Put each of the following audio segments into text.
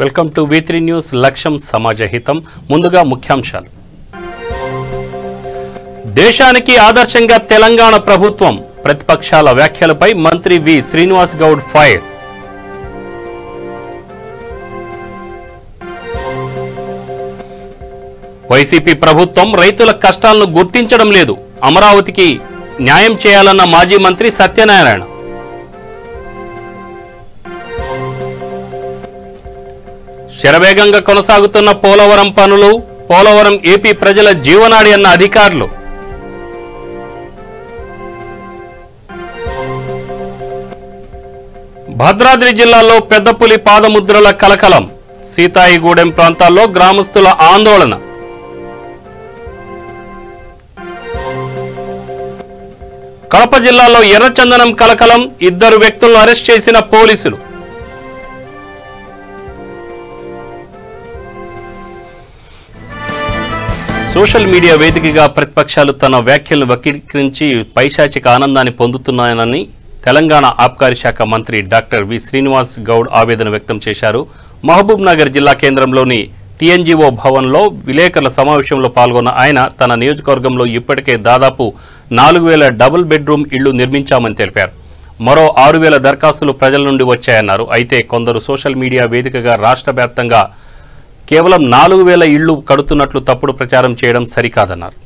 Welcome to V3 news లక్ష్యం సమాజహితం. ముందుగా ముఖ్యాంశాలు. దేశానికి ఆదర్శంగా తెలంగాణ ప్రభుత్వం. ప్రతిపక్షాల వ్యాఖ్యలపై మంత్రి వి శ్రీనివాస్ గౌడ్ ఫైర్. వైసీపీ ప్రభుత్వం రైతుల కష్టాలను గుర్తించడం లేదు. అమరావతికి న్యాయం చేయాలన్న మాజీ మంత్రి సత్యనారాయణ. శరవేగంగా కొనసాగుతున్న పోలవరం పనులు. పోలవరం ఏపీ ప్రజల జీవనాడి అన్న అధికారులు. భద్రాద్రి జిల్లాలో పెద్దపులి పాదముద్రల కలకలం. సీతాయిగూడెం ప్రాంతాల్లో గ్రామస్తుల ఆందోళన. కడప జిల్లాలో ఎర్రచందనం కలకలం. 2 వ్యక్తులను అరెస్ట్ చేసిన పోలీసులు. సోషల్ మీడియా వేదికగా ప్రతిపక్షాలు తన వ్యాఖ్యలను వక్రీకరించి పైశాచిక ఆనందాన్ని పొందుతున్నాయని తెలంగాణ ఆబ్కారీ శాఖ మంత్రి డాక్టర్ వి శ్రీనివాస్ గౌడ్ ఆవేదన వ్యక్తం చేశారు. మహబూబ్ నగర్ జిల్లా కేంద్రంలోని TNGO భవన్లో విలేకరుల సమావేశంలో పాల్గొన్న ఆయన తన నియోజకవర్గంలో ఇప్పటికే దాదాపు 4,000 డబుల్ బెడ్రూమ్ ఇళ్లు నిర్మించామని తెలిపారు. మరో 6,000 దరఖాస్తులు ప్రజల నుండి వచ్చాయన్నారు. అయితే కొందరు సోషల్ మీడియా వేదికగా రాష్ట్ర వ్యాప్తంగా కేవలం 4,000 ఇళ్లు కడుతున్నట్లు తప్పుడు ప్రచారం చేయడం సరికాదన్నారు.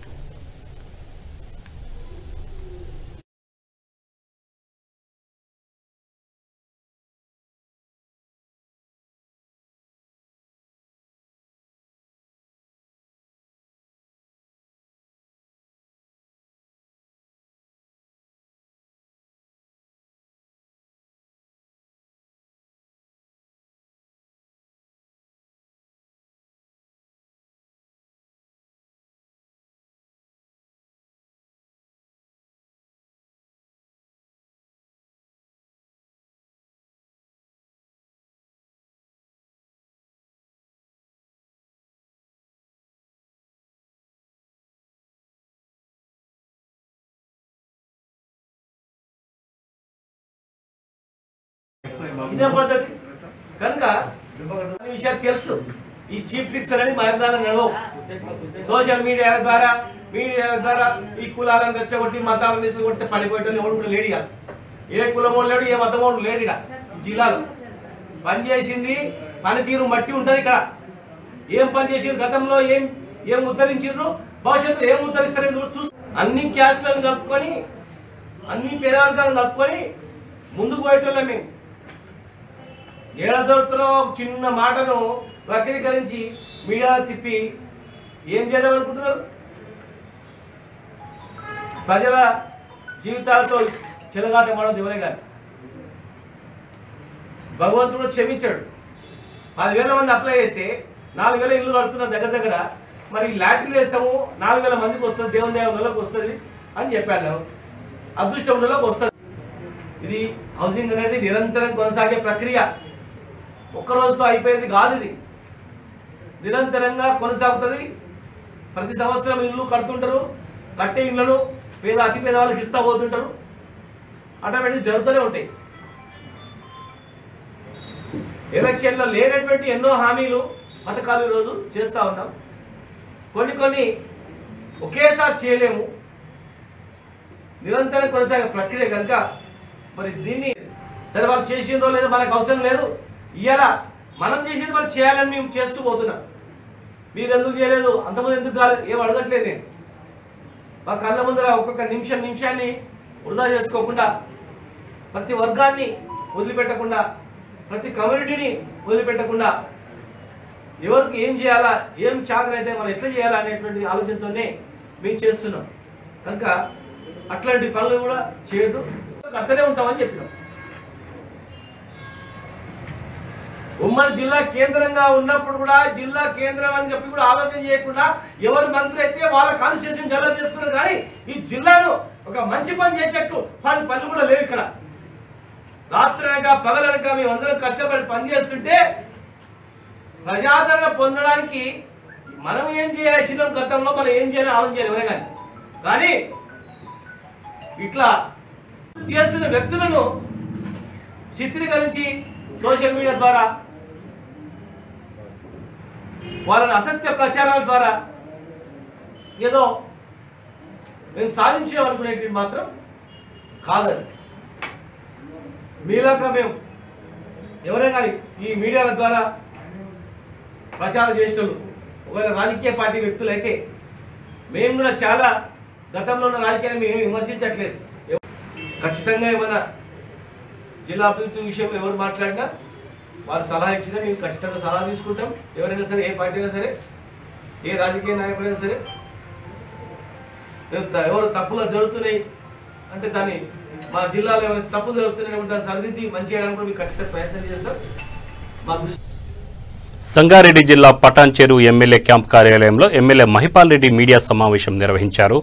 ఇదే పద్ధతి కనుక విషయాలు తెలుసు. ఈ చీప్ ట్రిక్స్ అనేది మా అభిప్రాయం నడవవు. సోషల్ మీడియా ద్వారా ఈ కులాలను రెచ్చగొట్టి మతాలను రెచ్చగొట్టి పడిపోయేటోళ్ళు ఎవడు కూడా లేడుగా. ఏ కులమో లేడు, ఏ మతమో లేడుగా. ఈ జిల్లాలో పనిచేసింది పనితీరు మట్టి ఉంటుంది. ఇక్కడ ఏం పని చేసారు, గతంలో ఏం ఉద్ధరించారు, భవిష్యత్తులో ఏం ఉద్ధరిస్తారని చూస్తూ అన్ని క్యాస్ట్లను కలుపుకొని అన్ని పేదవర్గాలను కలుపుకొని ముందుకు పోయేటోళ్ళం మేము. ఏడాదిలో చిన్న మాటను వక్రీకరించి మీడియా తిప్పి ఏం చేద్దామనుకుంటున్నారు? ప్రజల జీవితాలతో చెలగాట మాడదు ఎవరే కానీ. భగవంతుడు క్షమించాడు. 10,000 మంది అప్లై చేస్తే 4,000 ఇల్లు కడుతున్న దగ్గర మరి లాటరీలు వేస్తాము 4,000 మందికి వస్తుంది, దేవుని దేవతలకు వస్తుంది అని చెప్పాను. అదృష్టం ఉన్నలోకి వస్తుంది. ఇది హౌసింగ్ అనేది నిరంతరం కొనసాగే ప్రక్రియ. ఒక్కరోజుతో అయిపోయేది కాదు. ఇది నిరంతరంగా కొనసాగుతుంది. ప్రతి సంవత్సరం ఇల్లు కడుతుంటారు. కట్టే ఇళ్లను అతి పేద వాళ్ళకి ఇస్తా పోతుంటారు. ఆటోమేటిక్ జరుగుతూనే ఉంటాయి. ఎలక్షన్లో లేనటువంటి ఎన్నో హామీలు పథకాలు ఈరోజు చేస్తూ ఉన్నాం. కొన్ని ఒకేసారి చేయలేము. నిరంతరం కొనసాగే ప్రక్రియ కనుక మరి దీన్ని సరే వాళ్ళు చేసిందో లేదో మనకు అవసరం లేదు. ఇవాళ మనం చేసేది మనం చేయాలని మేము చేస్తూ పోతున్నాం. మీరు ఎందుకు చేయలేదు, అంతమంది ఎందుకు కాలేదు, ఏం అడగట్లేదు. నేను మా కళ్ళ ముందర ఒక్కొక్క నిమిషాన్ని వృధా చేసుకోకుండా, ప్రతి వర్గాన్ని వదిలిపెట్టకుండా, ప్రతి కమ్యూనిటీని వదిలిపెట్టకుండా, ఎవరికి ఏం చేయాలా, ఏం చేతనైతే మనం ఎట్లా చేయాలా అనేటువంటి ఆలోచనతోనే మేము చేస్తున్నాం. కనుక అట్లాంటి పనులు కూడా చేయొద్దు, కడుతూనే ఉంటామని చెప్పినాం. ఉమ్మడి జిల్లా కేంద్రంగా ఉన్నప్పుడు కూడా జిల్లా కేంద్రం అని చెప్పి కూడా ఆలోచన చేయకుండా ఎవరు మంత్రి అయితే వాళ్ళ కాన్స్టిట్యూషన్ డెవలప్ చేస్తున్నారు. కానీ ఈ జిల్లాను ఒక మంచి పని చేసేట్టు 10 పనులు కూడా లేవు. ఇక్కడ రాత్రనక పగలనక మేమందరం కష్టపడి పనిచేస్తుంటే ప్రజాదరణ పొందడానికి మనం ఏం చేయాల్సిన గతంలో మనం ఏం చేయాలని ఆలోచన చేయాలి ఎవరే కానీ ఇట్లా చేస్తున్న వ్యక్తులను చిత్రీకరించి సోషల్ మీడియా ద్వారా వాళ్ళని అసత్య ప్రచారాల ద్వారా ఏదో మేము సాధించామనుకునేటివి మాత్రం కాదని మీలాగా మేము ఎవరైనా కానీ ఈ మీడియాల ద్వారా ప్రచారం చేసేటోళ్ళు ఒకవేళ రాజకీయ పార్టీ వ్యక్తులు అయితే మేము కూడా చాలా గతంలో ఉన్న రాజకీయాన్ని మేము విమర్శించట్లేదు. ఖచ్చితంగా ఏమైనా జిల్లా అభివృద్ధి విషయంలో ఎవరు మాట్లాడినా వారు సలహా ఇచ్చినా మేము ఖచ్చితంగా సలహా తీసుకుంటాం. ఎవరైనా సరే, ఏ పార్టీ అయినా సరే, ఏ రాజకీయ నాయకుడైనా సరే, ఎవరు తప్పులు జరుగుతున్నాయి అంటే దాన్ని మా జిల్లాలో ఎవరైనా తప్పులు జరుగుతున్నాయి దాన్ని సరిదిద్ది మంచి చేయడానికి కూడా మేము ఖచ్చితంగా ప్రయత్నం చేస్తాం. మా దృష్టి సంగారెడ్డి జిల్లా పటాన్చెరు ఎమ్మెల్యే క్యాంప్ కార్యాలయంలో ఎమ్మెల్యే మహిపాల్ రెడ్డి మీడియా సమావేశం నిర్వహించారు.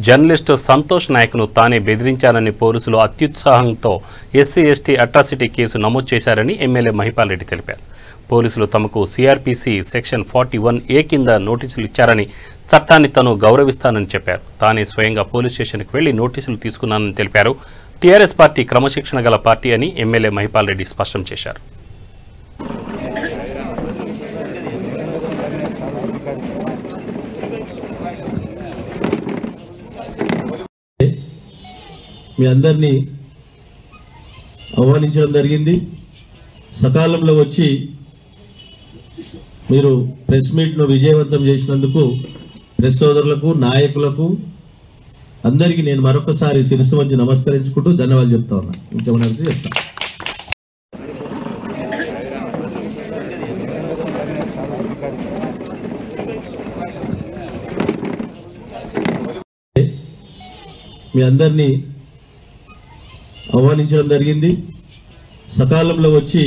జర్నలిస్టు సంతోష్ నాయక్ను తానే బెదిరించానని పోలీసులు అత్యుత్సాహంతో ఎస్సీ ఎస్టీ అట్రాసిటీ కేసు నమోదు చేశారని ఎమ్మెల్యే మహిపాల్ రెడ్డి తెలిపారు. పోలీసులు తమకు సిఆర్పిసి సెక్షన్ 41A కింద నోటీసులు ఇచ్చారని, చట్టాన్ని తను గౌరవిస్తానని చెప్పారు. తానే స్వయంగా పోలీస్ స్టేషన్కి వెళ్లి నోటీసులు తీసుకున్నానని తెలిపారు. టీఆర్ఎస్ పార్టీ క్రమశిక్షణ గల పార్టీ అని ఎమ్మెల్యే మహిపాల్ రెడ్డి స్పష్టం చేశారు. మీ అందరినీ ఆహ్వానించడం జరిగింది. సకాలంలో వచ్చి మీరు ప్రెస్ మీట్ను విజయవంతం చేసినందుకు ప్రెస్ సోదరులకు, నాయకులకు అందరికీ నేను మరొకసారి శిరస్సు వంచి నమస్కరించుకుంటూ ధన్యవాదాలు చెప్తా ఉన్నా. ఇంకేమన్నా చెప్తా. మీ అందరినీ ఆహ్వానించడం జరిగింది. సకాలంలో వచ్చి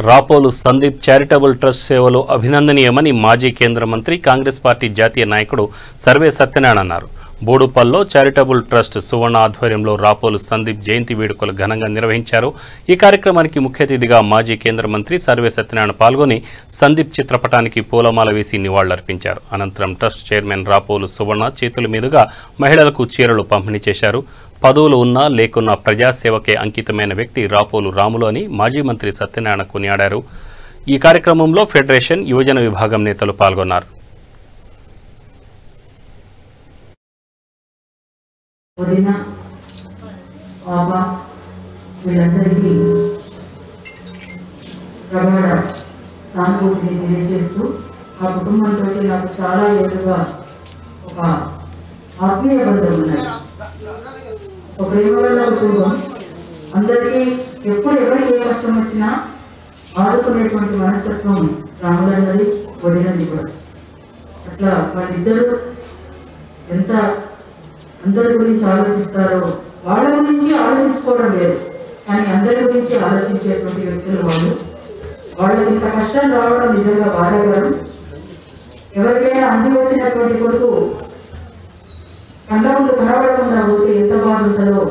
రాపోలు సందీప్ చారిటబుల్ ట్రస్ట్ సేవలు అభినందనీయమని మాజీ కేంద్ర మంత్రి, కాంగ్రెస్ పార్టీ జాతీయ నాయకుడు సర్వే సత్యనారాయణ అన్నారు. బోడుపల్లో చారిటబుల్ ట్రస్ట్ సువర్ణ ఆధ్వర్యంలో రాపోలు సందీప్ జయంతి వేడుకలు ఘనంగా నిర్వహించారు. ఈ కార్యక్రమానికి ముఖ్య అతిథిగా మాజీ కేంద్ర మంత్రి సర్వే సత్యనారాయణ పాల్గొని సందీప్ చిత్రపటానికి పూలమాల వేసి నివాళులర్పించారు. అనంతరం ట్రస్ట్ చైర్మన్ రాపోలు సువర్ణ చేతుల మీదుగా మహిళలకు చీరలు పంపిణీ చేశారు. పదవులు ఉన్నా లేకున్నా ప్రజాసేవకే అంకితమైన వ్యక్తి రాపోలు రాములు అని మాజీ మంత్రి సత్యనారాయణ కొనియాడారు. ఈ కార్యక్రమంలో ఫెడరేషన్, యువజన విభాగం నేతలు పాల్గొన్నారు. వీళ్ళందరికీ ప్రగాఢ సానుభూతిని తెలియజేస్తూ ఆ కుటుంబంతో నాకు చాలా ఏళ్ళుగా ఒక ఆత్మీయ బంధం ఉన్నది. ఒక ప్రేమగల కుటుంబం. అందరికీ ఎప్పుడు ఎవరికి ఏ కష్టం వచ్చినా ఆదుకునేటువంటి మనస్తత్వం రాములన్నది, వదినది కూడా. అట్లా వాళ్ళిద్దరూ ఎంత అందరి గురించి ఆలోచిస్తారో, వాళ్ళ గురించి ఆలోచించుకోవడం లేదు కానీ అందరి గురించి ఆలోచించేటువంటి వ్యక్తులు వాళ్ళు. వాళ్ళకి ఇంత కష్టం రావడం నిజంగా బాధాకరం. ఎవరికైనా అంది వచ్చినటువంటి కొడుకు కళ్ళ ముందు కనబడకుండా పోతే ఎంత బాధ ఉంటుందో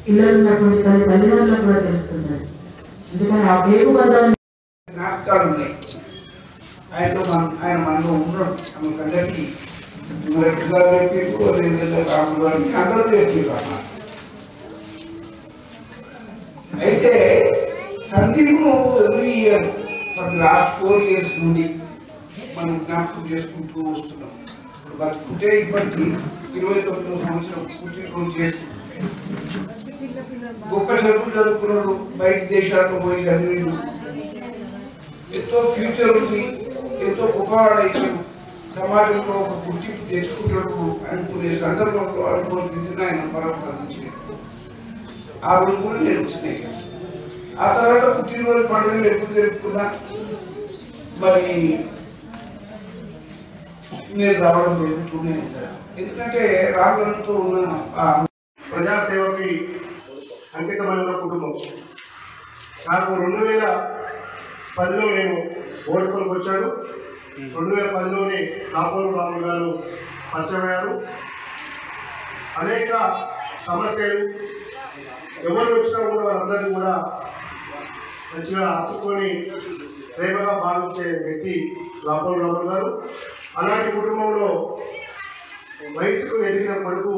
పిల్లలు ఉన్నటువంటి తల్లిదండ్రులకు కూడా తెలుస్తుంది. అందుకని ఆ పేరు బంధాన్ని జ్ఞాపకాలు ఉన్నాయి. ఆయన మనలో ఉండడం మన సంగతి అందరూ చెప్పారు. అయితే సందీప్ను every year for last 4 years నుండి మనం జ్ఞాపకం చేసుకుంటూ వస్తున్నాం. ఇప్పుడు బతుకుంటే ఇప్పటికీ 29వ సంవత్సరం పుట్టినరోజు చేసుకుంటాం. గొప్ప చదువులు చదువుకున్నాడు, బయట దేశాల్లో పోయి చదివిండు, ఎంతో ఫ్యూచర్ ఉంది, ఎంతో గొప్పవాడైతే సమాజంలో ఒక గుర్తింపు తెచ్చుకుంటాడు అనుకునే సందర్భంలో అనుభవం ఆయన పరంపరించాడు. ఆ రోజు కూడా నేను వచ్చినాయి. ఆ తర్వాత పుట్టినరోజు పండుగలు ఎప్పుడు జరుపుకున్నా మరి నేను రావడం జరుగుతూనే ఉంటాను. ఎందుకంటే రావడంతో ఉన్న ప్రజాసేవకి అంకితమైన కుటుంబం. నాకు 2010లో నేను ఓటుపల్లికి వచ్చాను. 2010లోనే రాపోలు రాములు గారు పరిచయమయ్యారు. అనేక సమస్యలు ఎవరు వచ్చినా కూడా వారందరినీ కూడా మంచిగా హత్తుకొని ప్రేమగా భావించే వ్యక్తి రాపోలు రాములు గారు. అలాంటి కుటుంబంలో వయసుకు ఎదిగిన కొడుకు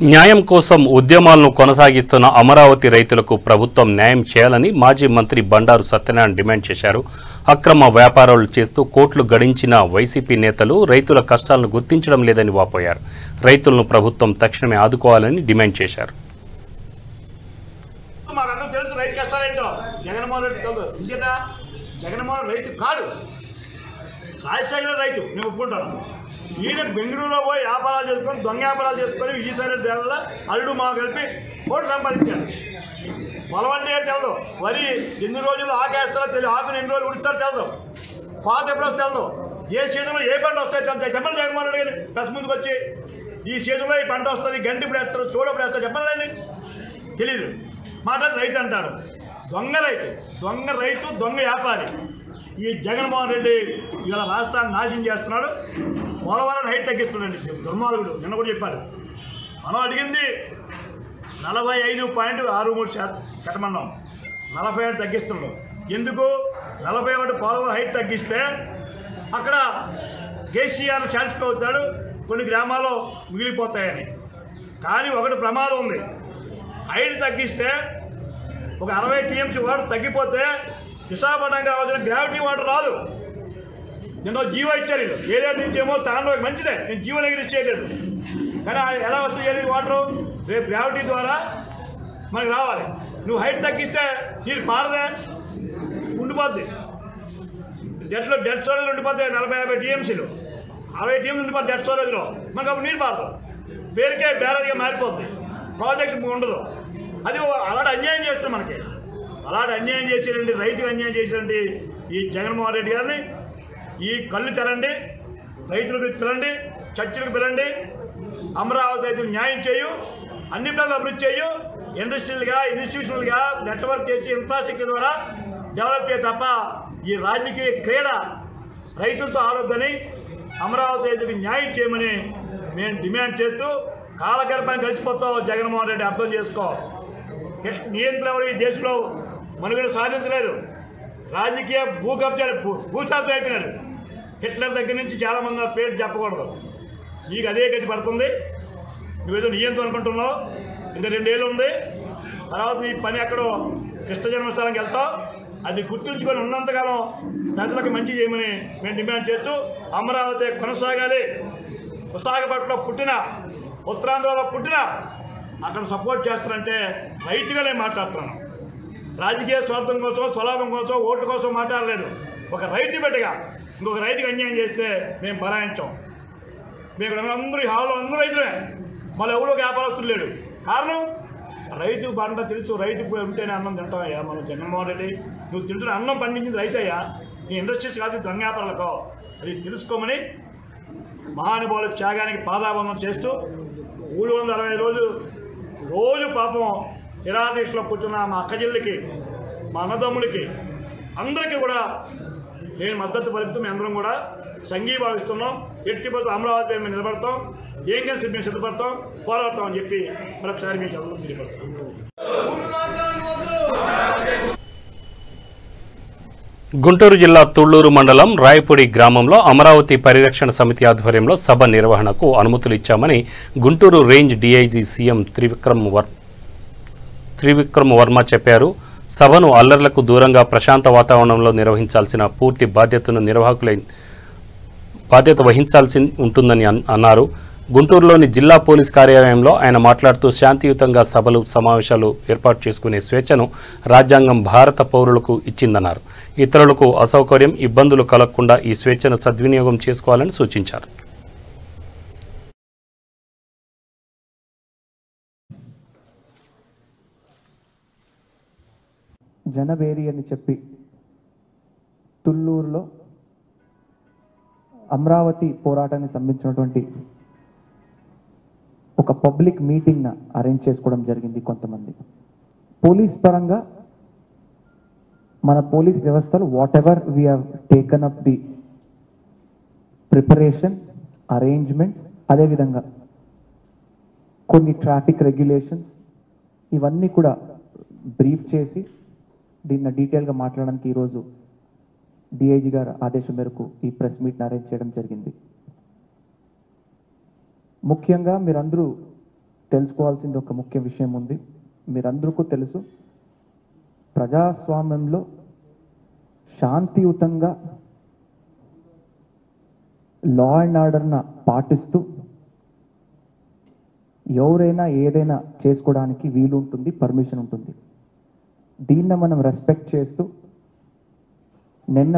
న్యాయం కోసం ఉద్యమాలను కొనసాగిస్తున్న అమరావతి రైతులకు ప్రభుత్వం న్యాయం చేయాలని మాజీ మంత్రి బండారు సత్యనారాయణ డిమాండ్ చేశారు. అక్రమ వ్యాపారాలు చేస్తూ కోట్లు గడించిన వైసీపీ నేతలు రైతుల కష్టాలను గుర్తించడం లేదని వాపోయారు. రైతులను ప్రభుత్వం తక్షణమే ఆదుకోవాలని డిమాండ్ చేశారు. జగన్మోహన్ రైతు కాదు, రాజశేఖర రైతు, నేను ఒప్పుకుంటాను. ఈయన బెంగళూరులో పోయి వ్యాపారాలు చేసుకొని దొంగ వ్యాపారాలు చేసుకొని విజయసాయి దేవాల అల్లుడు మా కలిపి కోట్లు సంపాదించారు. పొలం అంటే తెలదు, వరి ఎన్ని రోజులు ఆకేస్తారో తెలియదు, ఆకుని ఎన్ని రోజులు ఉడుతారో తెలదు, పాత ఎప్పుడు వస్తే తెలదు, ఏ సీజన్లో ఏ పంట వస్తాయో తెలుస్తాయి. చెప్పండి జగన్మోహన్ రెడ్డి గారు ప్రెస్ ముందుకు వచ్చి ఈ సీజన్లో ఈ పంట వస్తుంది, గంట ఇప్పుడు వేస్తారు, చూడప్పుడు వేస్తారు, చెప్పండి. తెలీదు. మాట్లాడి రైతు అంటాడు. దొంగ రైతు, దొంగ రైతు, దొంగ వ్యాపారి. ఈ జగన్మోహన్ రెడ్డి ఇలా రాష్ట్రాన్ని నాశనం చేస్తున్నాడు. పోలవరం హైట్ తగ్గిస్తున్నాడు దుర్మార్గుడు. నిన్న కూడా చెప్పాడు. మనం అడిగింది 45.63% కట్టమన్నాం, 47 తగ్గిస్తున్నాడు. ఎందుకు 41 పోలవరం హైట్ తగ్గిస్తే అక్కడ కేసీఆర్ శాంతికి అవుతాడు, కొన్ని గ్రామాల్లో మిగిలిపోతాయని. కానీ ఒకటి ప్రమాదం ఉంది. హైట్ తగ్గిస్తే ఒక 60 టీఎంసీ వాటర్ తగ్గిపోతే విశాఖపట్నం కావాల్సిన గ్రావిటీ వాటర్ రాదు. నిన్న జీవో ఇచ్చారు. ఏరియా నుంచి ఏమో తాండవ మంచిదే, నేను జీవో దగ్గర ఇచ్చేయలేదు. కానీ ఎలా వస్తుంది ఏరియా వాటరు? రేపు గ్రావిటీ ద్వారా మనకి రావాలి. నువ్వు హైట్ తగ్గిస్తే నీరు పారదే, ఉండిపోద్ది. డెడ్ స్టోరేజ్ ఉండిపోతాయి 40-50 టీఎంసీలు, 60 టీఎంసీ ఉండిపోతుంది డెడ్ స్టోరేజ్లో. మనకు అప్పుడు నీరు పారదు, పేరుకే బ్యారేజ్గా మారిపోద్ది, ప్రాజెక్ట్ ఉండదు. అది అలాంటి అన్యాయం చేస్తుంది మనకి. అలాంటి అన్యాయం చేసేయండి, రైతుకు అన్యాయం చేసేయండి ఈ జగన్మోహన్ రెడ్డి గారిని. ఈ కళ్ళు తెరండి, రైతులకు పిలండి, చర్చలకు పిలండి, అమరావతి రైతులు న్యాయం చేయు, అన్ని ప్రాంతాలు అభివృద్ధి చేయు, ఇండస్ట్రియల్గా ఇన్స్టిట్యూషనల్గా నెట్వర్క్ చేసి ఇన్ఫ్రాస్ట్రక్చర్ ద్వారా డెవలప్ చేయ తప్ప ఈ రాజకీయ క్రీడ రైతులతో ఆడొద్దని, అమరావతి రైతులకు న్యాయం చేయమని మేము డిమాండ్ చేస్తూ, కాలగర్భాన్ని కలిసిపోతావు జగన్మోహన్ రెడ్డి, అర్థం చేసుకో. నియంత్రణ ఎవరు ఈ దేశంలో మనుగడ సాధించలేదు. రాజకీయ భూశాతం అయిపోయినారు. హిట్లర్ దగ్గర నుంచి చాలామంది పేరు చెప్పకూడదు. నీకు అదే గతి పడుతుంది. నువ్వేదో నియంత్రణ అనుకుంటున్నావు. ఇంకా 2 ఏళ్ళు ఉంది, తర్వాత నీ పని ఎక్కడో కృష్ణ జన్మస్థానానికి వెళ్తావు. అది గుర్తుంచుకొని ఉన్నంతకాలం ప్రజలకు మంచి చేయమని మేము డిమాండ్ చేస్తూ, అమరావతి కొనసాగాలి. విశాఖపట్నంలో పుట్టిన, ఉత్తరాంధ్రలో పుట్టిన అక్కడ సపోర్ట్ చేస్తానంటే రైతుగా నేను మాట్లాడుతున్నాను. రాజకీయ స్వార్థం కోసం, స్వలాభం కోసం, ఓటు కోసం మాట్లాడలేదు. ఒక రైతు బిడ్డగా ఇంకొక రైతుకి అన్యాయం చేస్తే మేము బరాయించాం. మేము అందరూ హాల్లో అందరూ రైతులే, మళ్ళీ ఎవరో వ్యాపారస్తులు లేడు. కారణం రైతు పంట తెలుసు. రైతు ఉంటేనే అన్నం తింటామయ్యా మనం. జగన్మోహన్ రెడ్డి, నువ్వు తింటున్న అన్నం పండించింది రైతు అయ్యా, నీ ఇండస్ట్రీస్ కాదు దొంగ వ్యాపారాలకో. అది తెలుసుకోమని మహానుభావుల త్యాగానికి పాదాబంధం చేస్తూ 365 రోజులు రోజు పాపం నిరాదీక్షలో కూర్చున్న మా అక్కచెల్లికి, మా అన్నదమ్ములకి అందరికీ కూడా నేను మద్దతు పలుకుతూ మేము అందరం కూడా సంఘీభావిస్తున్నాం. ఎట్టి పరిస్థితుల్లో అమరావతి మేము నిలబడతాం, దేనికైనా మేము సిద్ధపడతాం, పోరాడతాం అని చెప్పి మరొకసారి మీకు అందరూ తెలియపడతాం. గుంటూరు జిల్లా తుళ్లూరు మండలం రాయపూడి గ్రామంలో అమరావతి పరిరక్షణ సమితి ఆధ్వర్యంలో సభ నిర్వహణకు అనుమతులు ఇచ్చామని Guntur range DIG CM Trivikram Varma చెప్పారు. సభను అల్లర్లకు దూరంగా ప్రశాంత వాతావరణంలో నిర్వహించాల్సిన పూర్తి బాధ్యత వహించాల్సి ఉంటుందని అన్నారు. గుంటూరులోని జిల్లా పోలీస్ కార్యాలయంలో ఆయన మాట్లాడుతూ శాంతియుతంగా సభలు, సమావేశాలు ఏర్పాటు చేసుకునే స్వేచ్ఛను రాజ్యాంగం భారత పౌరులకు ఇచ్చిందన్నారు. ఇతరులకు అసౌకర్యం, ఇబ్బందులు కలగకుండా ఈ స్వేచ్ఛను సద్వినియోగం చేసుకోవాలని సూచించారు. జనవేరి అని చెప్పి తుళ్ళూరులో అమరావతి పోరాటాన్ని సంబంధించినటువంటి ఒక పబ్లిక్ మీటింగ్ అరేంజ్ చేసుకోవడం జరిగింది. కొంతమంది పోలీస్ పరంగా మన పోలీస్ వ్యవస్థలు what ever we have taken up the preparation, arrangements, అదేవిధంగా కొన్ని ట్రాఫిక్ రెగ్యులేషన్స్, ఇవన్నీ కూడా బ్రీఫ్ చేసి దీన్ని డీటెయిల్గా మాట్లాడడానికి ఈరోజు డిఐజీ గారు ఆదేశం మేరకు ఈ ప్రెస్ మీట్ని అరేంజ్ చేయడం జరిగింది. ముఖ్యంగా మీరందరూ తెలుసుకోవాల్సింది ఒక ముఖ్య విషయం ఉంది. మీరందరికీ తెలుసు, ప్రజాస్వామ్యంలో శాంతియుతంగా లా అండ్ ఆర్డర్న పాటిస్తూ ఎవరైనా ఏదైనా చేసుకోవడానికి వీలు ఉంటుంది, పర్మిషన్ ఉంటుంది. దీన్ని మనం రెస్పెక్ట్ చేస్తూ నిన్న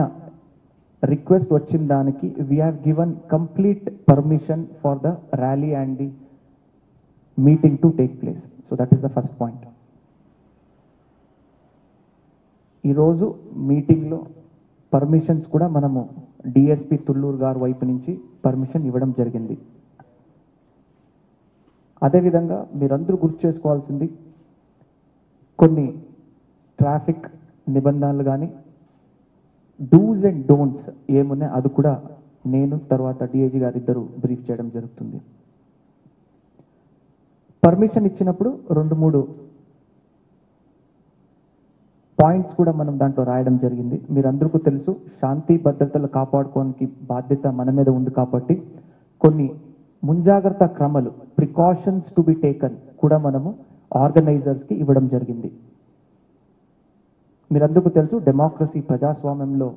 రిక్వెస్ట్ వచ్చిన దానికి we have given complete permission for the rally and the meeting to take place. So that is the first point. ఈరోజు మీటింగ్లో పర్మిషన్స్ కూడా మనము డిఎస్పి తుళ్ళూరు గారి వైపు నుంచి పర్మిషన్ ఇవ్వడం జరిగింది. అదేవిధంగా మీరందరూ గుర్తు చేసుకోవాల్సింది, కొన్ని ట్రాఫిక్ నిబంధనలు కానీ డూస్ అండ్ డోంట్స్ ఏమున్నాయి అది కూడా నేను తర్వాత డిఐజీ గారు ఇద్దరు బ్రీఫ్ చేయడం జరుగుతుంది. పర్మిషన్ ఇచ్చినప్పుడు 2-3 పాయింట్స్ కూడా మనం దాంట్లో రాయడం జరిగింది. మీరందరికీ తెలుసు, శాంతి భద్రతలు కాపాడుకోవడానికి బాధ్యత మన మీద ఉంది కాబట్టి కొన్ని ముంజాగ్రత్త క్రమాలు, ప్రికాషన్స్ టు బి టేకన్ కూడా మనము ఆర్గనైజర్స్కి ఇవ్వడం జరిగింది. మీరందరికీ తెలుసు, డెమోక్రసీ ప్రజాస్వామ్యంలో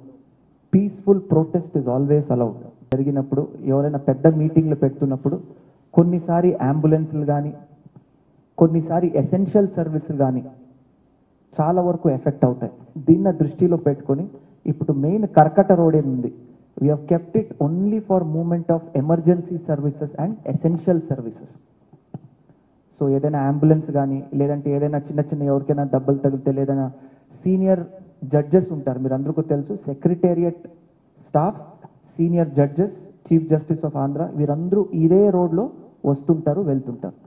peaceful protest is always allowed. జరిగినప్పుడు ఎవరైనా పెద్ద మీటింగ్లు పెడుతున్నప్పుడు కొన్నిసారి అంబులెన్స్లు కానీ కొన్నిసారి ఎసెన్షియల్ సర్వీసులు కానీ చాలా వరకు ఎఫెక్ట్ అవుతాయి. దీన్ని దృష్టిలో పెట్టుకొని ఇప్పుడు మెయిన్ కర్కట రోడ్ ఉంది, we have kept it only for movement of emergency services and essential services. So ఏదైనా అంబులెన్స్ కానీ లేదంటే ఏదైనా చిన్న చిన్న ఎవరికైనా దెబ్బలు తగిలితే లేదైనా సీనియర్ జడ్జెస్ ఉంటారు, మీరు అందరికీ తెలుసు, secretariat staff, senior judges, chief justice of Andhra, వీరందరూ ఇదే రోడ్లో వస్తుంటారు వెళ్తుంటారు.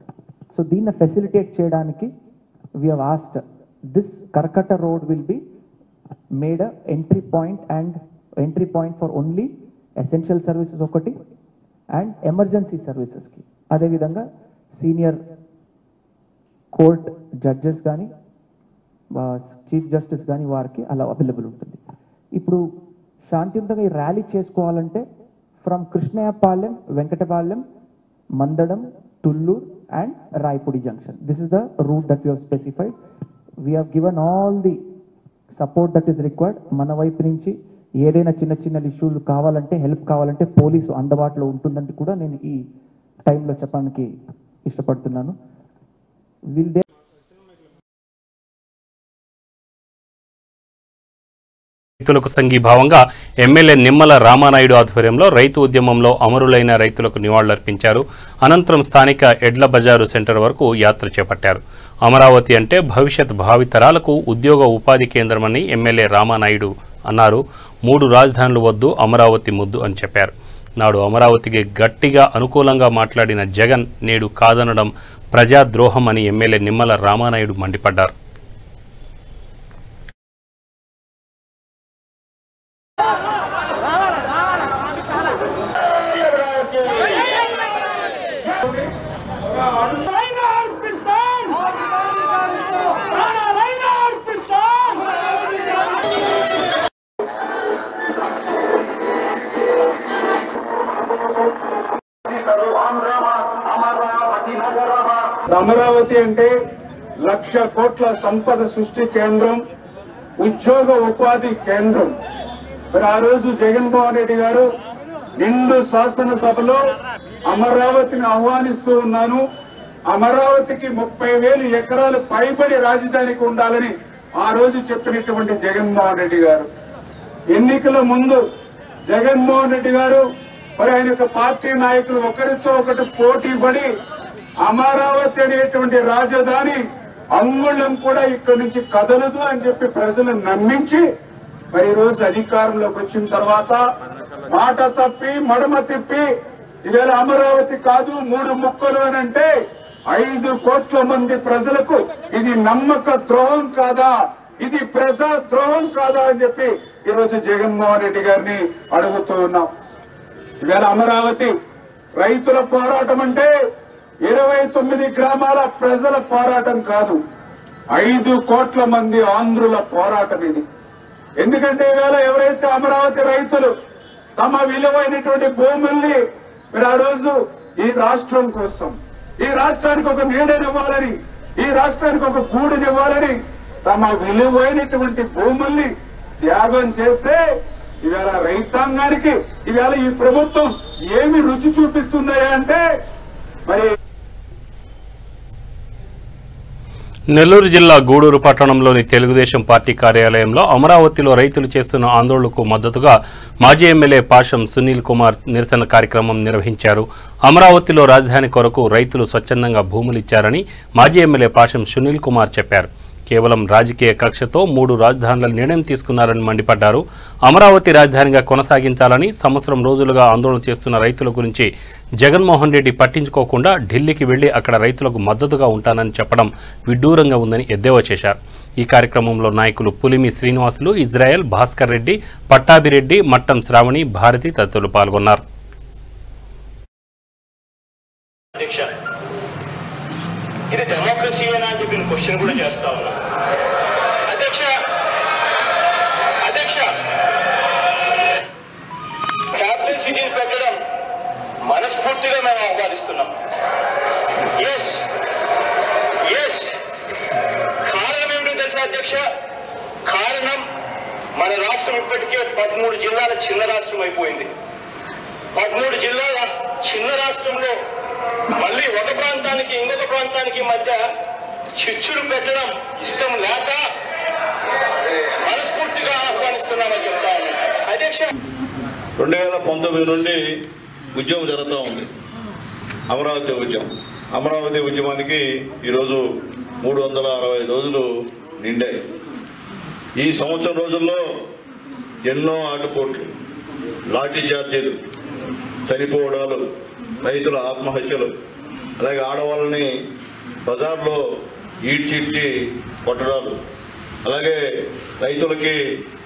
సో దీన్ని ఫెసిలిటేట్ చేయడానికి we have asked this Karakatta road will be made entry point for only essential services ఒకటి అండ్ ఎమర్జెన్సీ సర్వీసెస్కి. అదేవిధంగా సీనియర్ కోర్ట్ జడ్జెస్ కానీ చీఫ్ జస్టిస్ కానీ వారికి అలా అవైలబుల్ ఉంటుంది. ఇప్పుడు శాంతియుతంగా ఈ ర్యాలీ చేసుకోవాలంటే from Krishnayyapalem, Venkatapalem, Mandadam, Thullur and Rayapudi junction. This is the route that we have specified. We have given all the support that is required. మన వైపు నుంచి ఏదైనా చిన్న చిన్న ఇష్యూలు కావాలంటే, హెల్ప్ కావాలంటే పోలీసు అందుబాటులో ఉంటుందంటే కూడా నేను ఈ టైంలో చెప్పడానికి ఇష్టపడుతున్నాను. విల్ దే రైతులకు సంఘీభావంగా ఎమ్మెల్యే నిమ్మల రామానాయుడు ఆధ్వర్యంలో రైతు ఉద్యమంలో అమరులైన రైతులకు నివాళులర్పించారు. అనంతరం స్థానిక ఎడ్ల బజారు సెంటర్ వరకు యాత్ర చేపట్టారు. అమరావతి అంటే భవిష్యత్ భావితరాలకు ఉద్యోగ ఉపాధి కేంద్రమని ఎమ్మెల్యే రామానాయుడు అన్నారు. 3 రాజధానులు వద్దు, అమరావతి ముద్దు అని చెప్పారు. నాడు అమరావతికి గట్టిగా అనుకూలంగా మాట్లాడిన జగన్ నేడు కాదనడం ప్రజాద్రోహం అని ఎమ్మెల్యే నిమ్మల రామానాయుడు మండిపడ్డారు. అమరావతి అంటే 1,00,000 కోట్ల సంపద సృష్టి కేంద్రం, ఉద్యోగ ఉపాధి కేంద్రం. మరి ఆ రోజు జగన్మోహన్ రెడ్డి గారు నిండు శాసనసభలో అమరావతిని ఆహ్వానిస్తూ ఉన్నాను, అమరావతికి 30,000 ఎకరాలు పైబడి రాజధానికి ఉండాలని ఆ రోజు చెప్పినటువంటి జగన్మోహన్ రెడ్డి గారు, ఎన్నికల ముందు జగన్మోహన్ రెడ్డి గారు మరి ఆయన యొక్క పార్టీ నాయకులు ఒకరితో ఒకటి పోటీ పడి అమరావతి అనేటువంటి రాజధాని అంగుళం కూడా ఇక్కడి నుంచి కదలదు అని చెప్పి ప్రజలను నమ్మించి మరి ఈ రోజు అధికారంలోకి వచ్చిన తర్వాత మాట తప్పి మడమ తిప్పి ఇవాళ అమరావతి కాదు 3 ముక్కలు అని అంటే 5 కోట్ల మంది ప్రజలకు ఇది నమ్మక ద్రోహం కాదా, ఇది ప్రజా ద్రోహం కాదా అని చెప్పి ఈరోజు జగన్మోహన్ రెడ్డి గారిని అడుగుతూ ఉన్నాం. ఇవాళ అమరావతి రైతుల పోరాటం అంటే 29 గ్రామాల ప్రజల పోరాటం కాదు, 5 కోట్ల మంది ఆంధ్రుల పోరాటం ఇది. ఎందుకంటే ఈవేళ ఎవరైతే అమరావతి రైతులు తమ విలువైనటువంటి భూముల్ని మీరు ఆ రోజు ఈ రాష్ట్రం కోసం, ఈ రాష్ట్రానికి ఒక నీడనివ్వాలని, ఈ రాష్ట్రానికి ఒక గూడునివ్వాలని తమ విలువైనటువంటి భూముల్ని త్యాగం చేస్తే ఇవాళ రైతాంగానికి ఇవాళ ఈ ప్రభుత్వం ఏమి రుచి చూపిస్తుందా అంటే మరి నెల్లూరు జిల్లా గూడూరు పట్టణంలోని తెలుగుదేశం పార్టీ కార్యాలయంలో అమరావతిలో రైతులు చేస్తున్న ఆందోళనకు మద్దతుగా మాజీ ఎమ్మెల్యే పాషం సునీల్ కుమార్ నిరసన కార్యక్రమం నిర్వహించారు. అమరావతిలో రాజధాని కొరకు రైతులు స్వచ్ఛందంగా భూములిచ్చారని మాజీ ఎమ్మెల్యే పాషం సునీల్ కుమార్ చెప్పారు. కేవలం రాజకీయ కక్షతో 3 రాజధానుల నిర్ణయం తీసుకున్నారని మండిపడ్డారు. అమరావతి రాజధానిగా కొనసాగించాలని సంవత్సరం రోజులుగా ఆందోళన చేస్తున్న రైతుల గురించి జగన్మోహన్ రెడ్డి పట్టించుకోకుండా ఢిల్లీకి వెళ్లి అక్కడ రైతులకు మద్దతుగా ఉంటానని చెప్పడం విడ్డూరంగా ఉందని ఎద్దేవా చేశారు. ఈ కార్యక్రమంలో నాయకులు పులిమి శ్రీనివాసులు, ఇజ్రాయెల్, భాస్కర్ రెడ్డి, పట్టాభిరెడ్డి, మట్టం శ్రావణి, భారతి తదితరులు పాల్గొన్నారు. ఇది డెమోక్రసీయేనా అని చెప్పి క్వశ్చన్ కూడా చేస్తా ఉన్నా. అధ్యక్ష క్యాపిటల్ సిటీని పెట్టడం మనస్ఫూర్తిగా మేము ఆహ్వానిస్తున్నాం. ఎస్ కారణం ఏమిటో తెలుసా అధ్యక్ష? కారణం మన రాష్ట్రం ఇప్పటికే 13 జిల్లాల చిన్న రాష్ట్రం అయిపోయింది. 13 జిల్లాల చిన్న రాష్ట్రంలో మళ్ళీ ఒక ప్రాంతానికి ఇంకొక ప్రాంతానికి మధ్య చిచ్చులు పెట్టడం ఇష్టం లేక మనస్ఫూర్తిగా ఆహ్వానిస్తున్నామని చెప్తా ఉన్నాను. అధ్యక్ష 2019 నుండి ఉద్యమం జరుగుతూ ఉంది, అమరావతి ఉద్యమం. అమరావతి ఉద్యమానికి ఈరోజు 365 రోజులు నిండాయి. ఈ సంవత్సరం రోజుల్లో ఎన్నో ఆటుపోట్లు, లాఠీ చార్జీలు, చనిపోవడాలు, రైతుల ఆత్మహత్యలు, అలాగే ఆడవాళ్ళని బజార్లో ఈడ్చిడ్చి కొట్టడాలు, అలాగే రైతులకి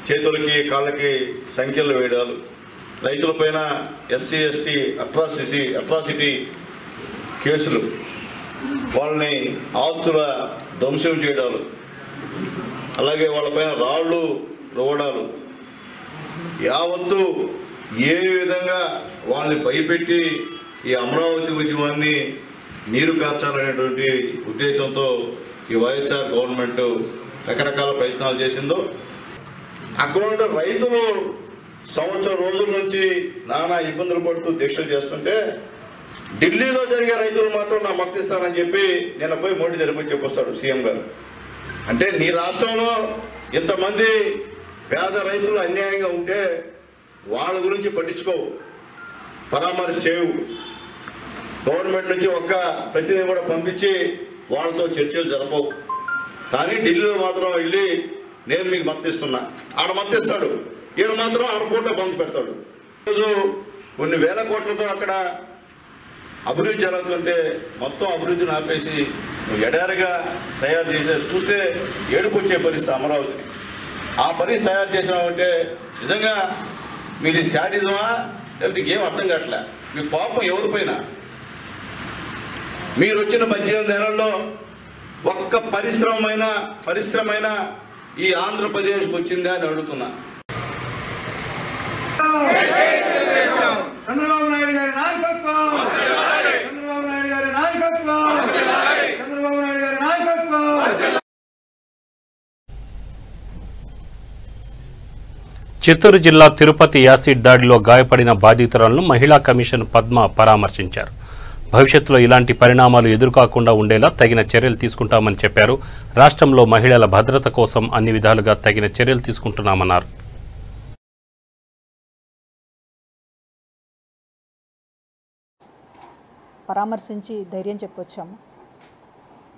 చేతులకి కాళ్ళకి సంఖ్యలు వేయడాలు, రైతులపైన ఎస్సీ ఎస్టీ అట్రాసిటీ కేసులు, వాళ్ళని ఆస్తుల ధ్వంసం చేయడాలు, అలాగే వాళ్ళపైన రాళ్ళు రువ్వడాలు, యావత్తు ఏ విధంగా వాళ్ళని భయపెట్టి ఈ అమరావతి ఉద్యమాన్ని నీరు కార్చాలనేటువంటి ఉద్దేశంతో ఈ వైఎస్ఆర్ గవర్నమెంట్ రకరకాల ప్రయత్నాలు చేసిందో, అక్కడ ఉండే రైతులు సంవత్సరం రోజుల నుంచి నానా ఇబ్బందులు పడుతూ దీక్షలు చేస్తుంటే ఢిల్లీలో జరిగే రైతులు మాత్రం నా మద్దతిస్తానని చెప్పి నిన్న పోయి మోడీ దగ్గరికి చెప్పొస్తాడు సీఎం గారు. అంటే నీ రాష్ట్రంలో ఇంతమంది పేద రైతులు అన్యాయంగా ఉంటే వాళ్ళ గురించి పట్టించుకోవు, పరామర్శ చేయవు. గవర్నమెంట్ నుంచి ఒక్క ప్రతినిధి కూడా పంపించి వాళ్ళతో చర్చలు జరపవు. కానీ ఢిల్లీలో మాత్రం వెళ్ళి నేను మీకు మద్దతిస్తున్నా, ఆడ మద్దతిస్తాడు, ఈయన మాత్రం ఆడపూట బంద్ పెడతాడు. ఈరోజు కొన్ని వేల కోట్లతో అక్కడ అభివృద్ధి జరుగుతుంటే మొత్తం అభివృద్ధిని ఆపేసి ఎడారిగా తయారు చేసే చూస్తే ఏడుపు వచ్చే పరిస్థితి అమరావతిని. ఆ పరిస్థితి తయారు చేసినామంటే నిజంగా మీది శాడిజమా లేకపోతే ఏం అర్థం కావట్లే. మీ పాపం ఎవరిపైన? మీరు వచ్చిన 18 నెలల్లో ఒక్క పరిశ్రమైన ఈ ఆంధ్రప్రదేశ్కి వచ్చిందా అని అడుగుతున్నా. చంద్రబాబు నాయుడు గారి నాయకత్వం, చంద్రబాబు నాయుడు గారి నాయకత్వం, చంద్రబాబు నాయుడు గారి నాయకత్వం. చిత్తూరు జిల్లా తిరుపతి యాసిడ్ దాడిలో గాయపడిన బాధితురాలను మహిళా కమిషన్ పద్మ పరామర్శించారు. భవిష్యత్తులో ఇలాంటి పరిణామాలు ఎదురుకాకుండా ఉండేలా తగిన చర్యలు తీసుకుంటామని చెప్పారు. రాష్ట్రంలో మహిళల భద్రత కోసం అన్ని విధాలుగా తగిన చర్యలు తీసుకుంటున్నామన్నారు. పరామర్శించి ధైర్యం చెప్పొచ్చాము.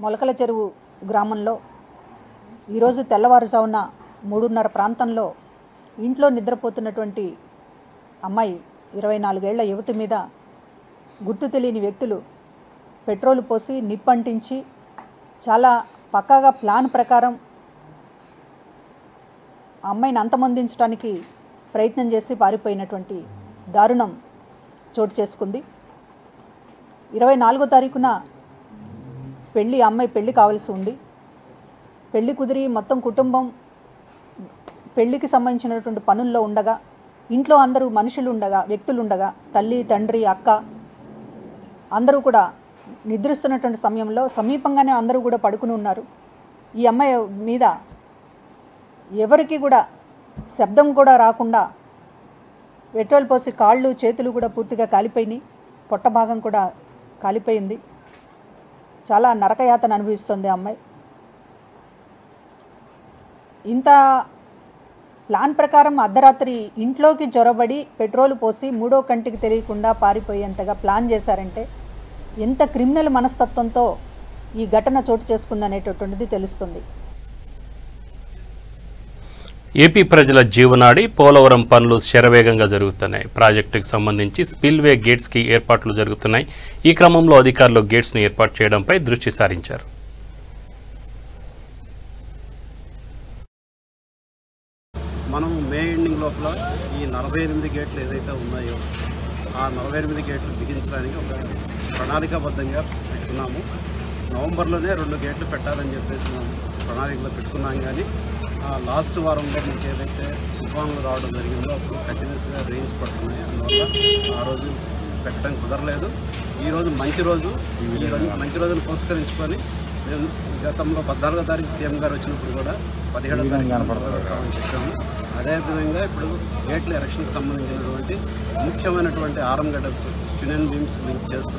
మొలకల చెరువు గ్రామంలో ఈరోజు తెల్లవారుజామున 3:30 ప్రాంతంలో ఇంట్లో నిద్రపోతున్నటువంటి అమ్మాయి 24 ఏళ్ల యువతి మీద గుర్తు తెలియని వ్యక్తులు పెట్రోల్ పోసి నిప్పంటించి చాలా పక్కాగా ప్లాన్ ప్రకారం అమ్మాయిని అంతమొందించడానికి ప్రయత్నం చేసి పారిపోయినటువంటి దారుణం చోటు చేసుకుంది. 24వ తారీఖున అమ్మాయి పెళ్లి కావాల్సి ఉంది. పెళ్లి కుదిరి మొత్తం కుటుంబం పెళ్లికి సంబంధించినటువంటి పనుల్లో ఉండగా, ఇంట్లో అందరూ మనుషులు ఉండగా, వ్యక్తులు ఉండగా, తల్లి, తండ్రి, అక్క అందరూ కూడా నిద్రిస్తున్నటువంటి సమయంలో సమీపంగానే అందరూ కూడా పడుకుని ఉన్నారు. ఈ అమ్మాయి మీద ఎవరికి కూడా శబ్దం కూడా రాకుండా పెట్రోల్ పోసి కాళ్ళు చేతులు కూడా పూర్తిగా కాలిపోయినాయి. పొట్ట భాగం కూడా కాలిపోయింది. చాలా నరకయాతన అనుభవిస్తుంది అమ్మాయి. ఇంత ప్లాన్ ప్రకారం అర్ధరాత్రి ఇంట్లోకి జొరబడి పెట్రోల్ పోసి మూడో కంటికి తెలియకుండా పారిపోయేంతగా ప్లాన్ చేశారంటే ఎంత క్రిమినల్ మనస్తత్వంతో ఈ ఘటన చోటు చేసుకుందనేటటువంటిది తెలుస్తుంది. ఏపీ ప్రజల జీవనాడి పోలవరం పనులు శరవేగంగా జరుగుతున్నాయి. ప్రాజెక్టుకు సంబంధించి స్పిల్వే గేట్స్కి ఏర్పాట్లు జరుగుతున్నాయి. ఈ క్రమంలో అధికారులు గేట్స్ను ఏర్పాటు చేయడంపై దృష్టి సారించారు. మనం మే ఎండింగ్ లోపల ఈ 48 గేట్లు ఏదైతే ఉన్నాయో ఆ 48 గేట్లు బిగించడానికి ఒక ప్రణాళికాబద్ధంగా పెట్టుకున్నాము. నవంబర్లోనే 2 గేట్లు పెట్టాలని చెప్పేసి మనం ప్రణాళికలో పెట్టుకున్నాం. కానీ లాస్ట్ వారంలో మనకి ఏదైతే తుఫాన్లు రావడం జరిగిందో అప్పుడు కంటిన్యూస్గా రెయిన్స్ పడుతున్నాయి. అందువల్ల ఆ రోజు పెట్టడం కుదరలేదు. ఈరోజు మంచి రోజు. మంచి రోజును పురస్కరించుకొని మేము గతంలో 14వ తారీఖు సీఎం గారు వచ్చినప్పుడు కూడా 17వ తారీఖు చెప్పాము. అదేవిధంగా ఇప్పుడు గేట్ల ఎలక్షన్కి సంబంధించినటువంటి ముఖ్యమైనటువంటి ఆర్ఎం గటర్స్ యూనియన్ బీమ్స్ లింక్ చేస్తూ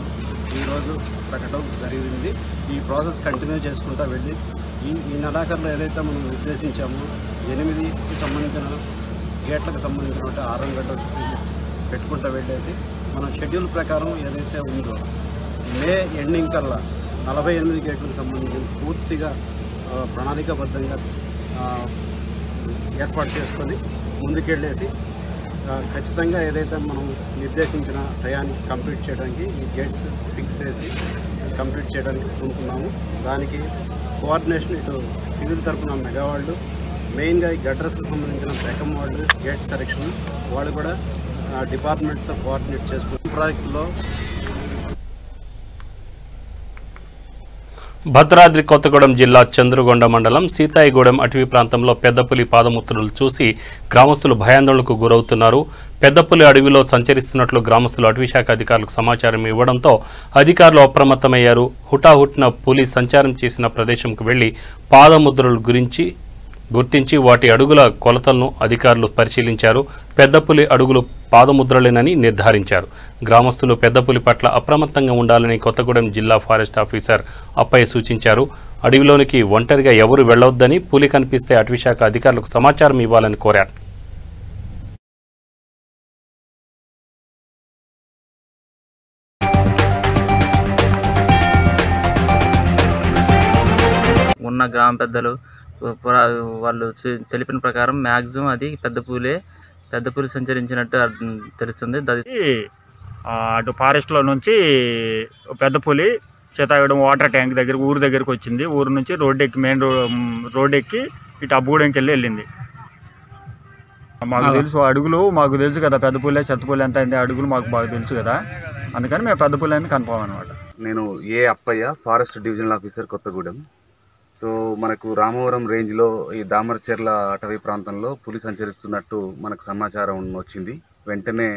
ఈరోజు పెట్టడం జరిగింది. ఈ ప్రాసెస్ కంటిన్యూ చేసుకుంటూ వెళ్ళి ఈ నెలాఖరులో ఏదైతే మనం నిర్దేశించామో 8కి సంబంధించిన గేట్లకు సంబంధించినటువంటి ఆర్ఎం గటర్స్ పెట్టుకుంటూ వెళ్ళేసి మన షెడ్యూల్ ప్రకారం ఏదైతే ఉందో మే ఎండింగ్ కల్లా 48 గేట్లకు సంబంధించి పూర్తిగా ప్రణాళికాబద్ధంగా ఏర్పాటు చేసుకొని ముందుకెళ్ళేసి ఖచ్చితంగా ఏదైతే మనం నిర్దేశించిన టయానికి కంప్లీట్ చేయడానికి ఈ గేట్స్ ఫిక్స్ చేసి కంప్లీట్ చేయడానికి అనుకున్నాము. దానికి కోఆర్డినేషన్ ఇటు సివిల్ తరఫున మెగా వాళ్ళు, మెయిన్గా ఈ గటర్స్కి సంబంధించిన బెకమ్ వాళ్ళు, గేట్ సెలెక్షన్ వాళ్ళు కూడా డిపార్ట్మెంట్తో కోఆర్డినేట్ చేసుకుని ప్రాజెక్టులో భద్రాద్రి కొత్తగూడెం జిల్లా చంద్రగొండ మండలం సీతాయిగూడెం అటవీ ప్రాంతంలో పెద్దపులి పాదముద్రలు చూసి గ్రామస్తులు భయాందోళనకు గురవుతున్నారు. పెద్దపులి అడవిలో సంచరిస్తున్నట్లు గ్రామస్తులు అటవీశాఖ అధికారులకు సమాచారం ఇవ్వడంతో అధికారులు అప్రమత్తమయ్యారు. హుటాహుటిన పులి సంచారం చేసిన ప్రదేశంకు వెళ్లి పాదముద్రల గుర్తించి వాటి అడుగుల కొలతలను అధికారులు పరిశీలించారు. పెద్దపులి అడుగులు పాదముద్రలేనని నిర్ధారించారు. గ్రామస్తులు పెద్దపులి పట్ల అప్రమత్తంగా ఉండాలని కొత్తగూడెం జిల్లా ఫారెస్ట్ ఆఫీసర్ అప్పయ్య సూచించారు. అడవిలోనికి ఒంటరిగా ఎవరూ వెళ్లొద్దని, పులి కనిపిస్తే అటవీశాఖ అధికారులకు సమాచారం ఇవ్వాలని కోరారు. ఉన్న గ్రామ పెద్దలు వాళ్ళు తెలిపిన ప్రకారం మ్యాక్సిమం అది పెద్ద పులి సంచరించినట్టు తెలుస్తుంది. అటు ఫారెస్ట్లో నుంచి పెద్ద పులి సీతాయిగూడెం వాటర్ ట్యాంక్ దగ్గర ఊరు దగ్గరకు వచ్చింది. ఊరు నుంచి మెయిన్ రోడ్ ఎక్కి ఇటు అబ్బగూడెంకి వెళ్ళింది. మాకు తెలుసు అడుగులు, మాకు తెలుసు కదా పెద్ద పులి చెత్త పులి ఎంత అయింది అడుగులు మాకు బాగా తెలుసు కదా, అందుకని మేము పెద్ద పులి అని కన్ఫర్మ్ అనమాట. నేను Appayya, forest divisional officer Kothagudem. So మనకు రామవరం రేంజ్లో ఈ దామరచెర్ల అటవీ ప్రాంతంలో పులి సంచరిస్తున్నట్టు మనకు సమాచారం వచ్చింది. వెంటనే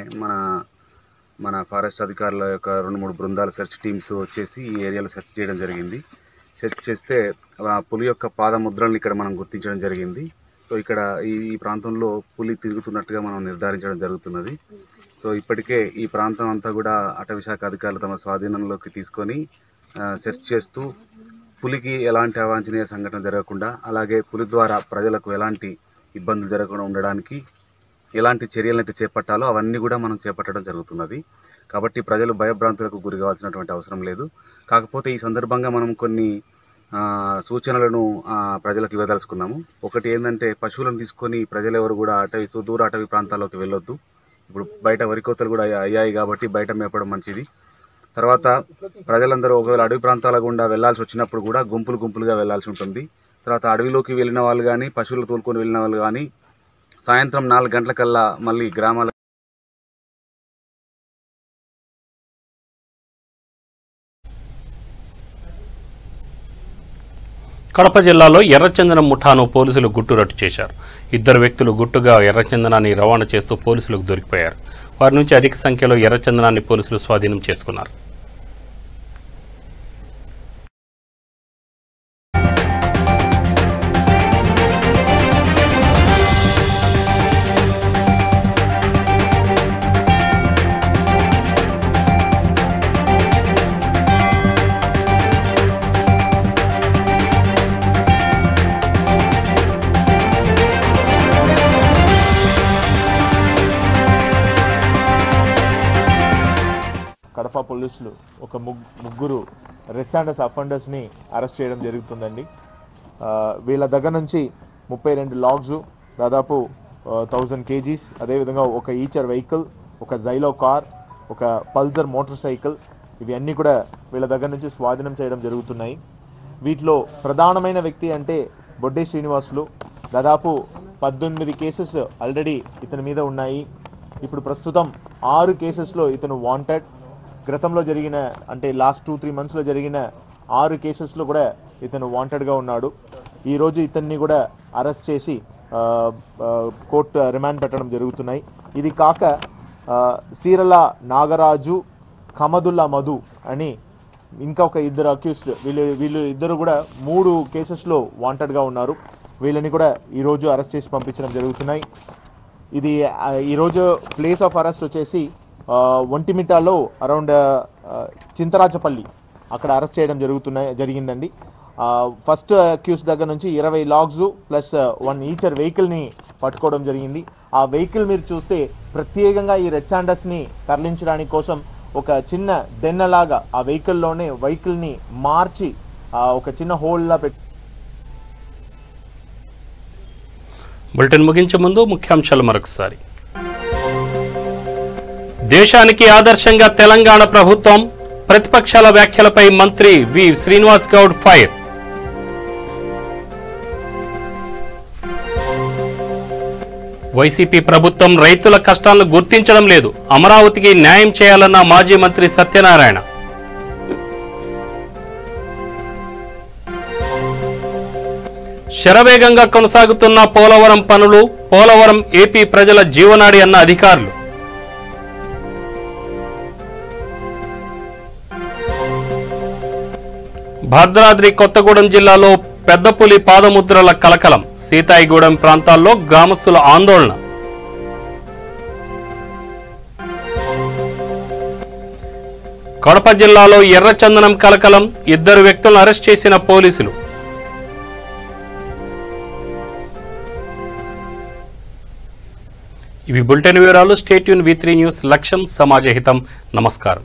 మన ఫారెస్ట్ అధికారుల యొక్క 2-3 బృందాల సెర్చ్ టీమ్స్ వచ్చేసి ఈ ఏరియాలో సెర్చ్ చేయడం జరిగింది. సెర్చ్ చేస్తే పులి యొక్క పాదముద్రలను ఇక్కడ మనం గుర్తించడం జరిగింది. సో ఇక్కడ ఈ ప్రాంతంలో పులి తిరుగుతున్నట్టుగా మనం నిర్ధారించడం జరుగుతున్నది. సో ఇప్పటికే ఈ ప్రాంతం అంతా కూడా అటవీశాఖ అధికారులు తమ స్వాధీనంలోకి తీసుకొని సెర్చ్ చేస్తూ పులికి ఎలాంటి అవాంఛనీయ సంఘటన జరగకుండా, అలాగే పులి ద్వారా ప్రజలకు ఎలాంటి ఇబ్బందులు జరగకుండా ఉండడానికి ఎలాంటి చర్యలను చేపట్టాలో అవన్నీ కూడా మనం చేపట్టడం జరుగుతున్నది. కాబట్టి ప్రజలు భయభ్రాంతులకు గురి కావాల్సినటువంటి అవసరం లేదు. కాకపోతే ఈ సందర్భంగా మనం కొన్ని సూచనలను ప్రజలకు ఇవ్వదలుచుకున్నాము. ఒకటి ఏంటంటే, పశువులను తీసుకొని ప్రజలు ఎవరు కూడా సుదూర అటవీ ప్రాంతాల్లోకి వెళ్ళొద్దు. ఇప్పుడు బయట వరికోతలు కూడా అయ్యాయి కాబట్టి బయట మేపడం మంచిది. తర్వాత ప్రజలందరూ ఒకవేళ అడవి ప్రాంతాల గుండా వెళ్లాల్సి వచ్చినప్పుడు కూడా గుంపులుగా వెళ్లాల్సి ఉంటుంది. తర్వాత అడవిలోకి వెళ్ళిన వాళ్ళు కానీ, పశువులు తోలుకొని వెళ్ళిన వాళ్ళు కానీ సాయంత్రం 4 గంటలకల్లా మళ్ళీ గ్రామాల కడప జిల్లాలో ఎర్రచందనం ముఠాను పోలీసులు గుట్టురట్టు చేశారు. 2 వ్యక్తులు గుట్టుగా ఎర్రచందనాన్ని రవాణా చేస్తూ పోలీసులకు దొరికిపోయారు. వారి నుంచి అధిక సంఖ్యలో ఎర్రచందనాన్ని పోలీసులు స్వాధీనం చేసుకున్నారు. పోలీసులు ఒక ముగ్గురు రెడ్ అఫెండర్స్ని అరెస్ట్ చేయడం జరుగుతుందండి. వీళ్ళ దగ్గర నుంచి 32 లాగ్స్, దాదాపు 1000 kgs, అదేవిధంగా ఒక ఈచర్ వెహికల్, ఒక జైలో కార్, ఒక పల్సర్ మోటార్ సైకిల్, ఇవి అన్నీ కూడా వీళ్ళ దగ్గర నుంచి స్వాధీనం చేయడం జరుగుతున్నాయి. వీటిలో ప్రధానమైన వ్యక్తి అంటే బొడ్డే శ్రీనివాసులు. దాదాపు 18 కేసెస్ ఆల్రెడీ ఇతని మీద ఉన్నాయి. ఇప్పుడు ప్రస్తుతం 6 కేసెస్లో ఇతను వాంటెడ్. గతంలో జరిగిన అంటే లాస్ట్ 2-3 మంత్స్లో జరిగిన 6 కేసెస్లో కూడా ఇతను వాంటెడ్గా ఉన్నాడు. ఈరోజు ఇతన్ని కూడా అరెస్ట్ చేసి కోర్టు రిమాండ్ పెట్టడం జరుగుతున్నాయి. ఇది కాక సీరల నాగరాజు, కమదుల్లా మధు అని ఇంకా ఒక ఇద్దరు అక్యూస్డ్, వీళ్ళు ఇద్దరు కూడా 3 కేసెస్లో వాంటెడ్గా ఉన్నారు. వీళ్ళని కూడా ఈరోజు అరెస్ట్ చేసి పంపించడం జరుగుతున్నాయి. ఇది ఈరోజు ప్లేస్ ఆఫ్ అరెస్ట్ వచ్చేసి ఒంటిమిట్టాలో అరౌండ్ చింతరాచపల్లి అక్కడ అరెస్ట్ చేయడం జరిగిందండి. ఫస్ట్ అక్యూస్ దగ్గర నుంచి 20 లాగ్స్ ప్లస్ 1 ఈచర్ వెహికల్ని పట్టుకోవడం జరిగింది. ఆ వెహికల్ మీరు చూస్తే ప్రత్యేకంగా ఈ రెడ్ శాండర్స్ని తరలించడానికి కోసం ఒక చిన్న దెన్నలాగా ఆ వెహికల్ని మార్చి ఒక చిన్న హోల్లా పెట్టి. బులెటిన్ ముగించే ముందు ముఖ్యాంశాలు మరొకసారి. దేశానికి ఆదర్శంగా తెలంగాణ ప్రభుత్వం, ప్రతిపక్షాల వ్యాఖ్యలపై మంత్రి వి శ్రీనివాస్ గౌడ్ ఫైర్. వైసీపీ ప్రభుత్వం రైతుల కష్టాలను గుర్తించడం లేదు, అమరావతికి న్యాయం చేయాలన్న మాజీ మంత్రి సత్యనారాయణ. శరవేగంగా కొనసాగుతున్న పోలవరం పనులు, పోలవరం ఏపీ ప్రజల జీవనాడి అన్న అధికారులు. భద్రాద్రి కొత్తగూడెం జిల్లాలో పెద్దపులి పాదముద్రల కలకలం, సీతాయిగూడెం ప్రాంతాల్లో గ్రామస్తుల ఆందోళన. కడప జిల్లాలో ఎర్రచందనం కలకలం, 2 వ్యక్తులను అరెస్ట్ చేసిన పోలీసులు. ఇవి బులెటిన్ వివరాలు. Stay tune V3 news. లక్ష్యం సమాజ హితం. నమస్కారం.